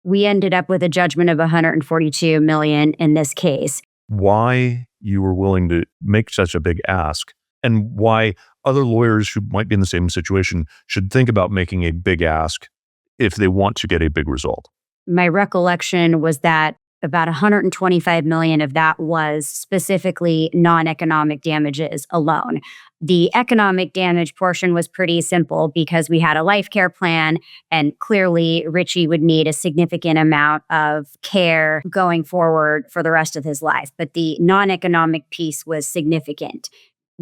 We ended up with a judgment of $142 million in this case. Why you were willing to make such a big ask, and why other lawyers who might be in the same situation should think about making a big ask if they want to get a big result. My recollection was that about $125 million of that was specifically non-economic damages alone. The economic damage portion was pretty simple because we had a life care plan, and clearly Richie would need a significant amount of care going forward for the rest of his life. But the non-economic piece was significant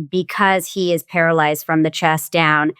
because he is paralyzed from the chest down.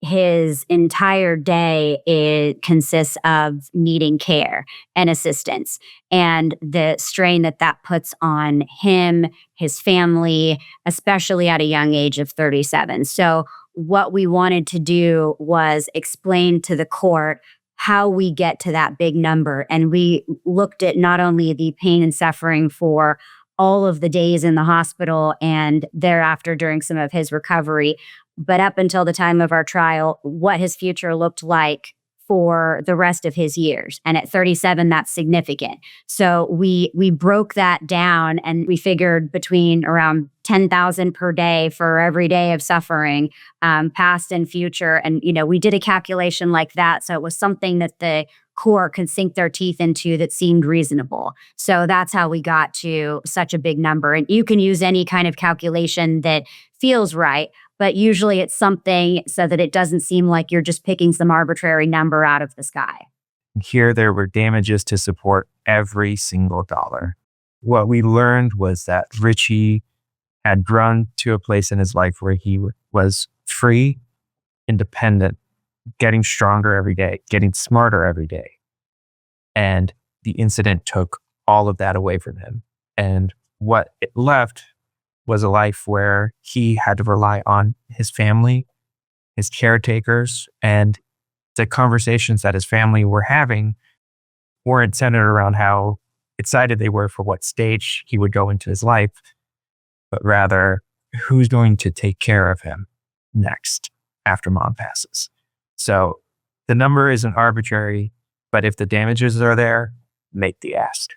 His entire day consists of needing care and assistance, and the strain that puts on him, his family, especially at a young age of 37. So what we wanted to do was explain to the court how we get to that big number. And we looked at not only the pain and suffering for all of the days in the hospital and thereafter during some of his recovery, but up until the time of our trial, what his future looked like for the rest of his years. And at 37, that's significant. So we broke that down, and we figured between around $10,000 per day for every day of suffering, past and future. And, we did a calculation like that. So it was something that the court could sink their teeth into that seemed reasonable. So that's how we got to such a big number. And you can use any kind of calculation that feels right, but usually it's something so that it doesn't seem like you're just picking some arbitrary number out of the sky. Here, there were damages to support every single dollar. What we learned was that Richie had grown to a place in his life where he was free, independent, getting stronger every day, getting smarter every day. And the incident took all of that away from him. And what it left was a life where he had to rely on his family, his caretakers, and the conversations that his family were having weren't centered around how excited they were for what stage he would go into his life, but rather who's going to take care of him next after mom passes. So the number isn't arbitrary, but if the damages are there, make the ask.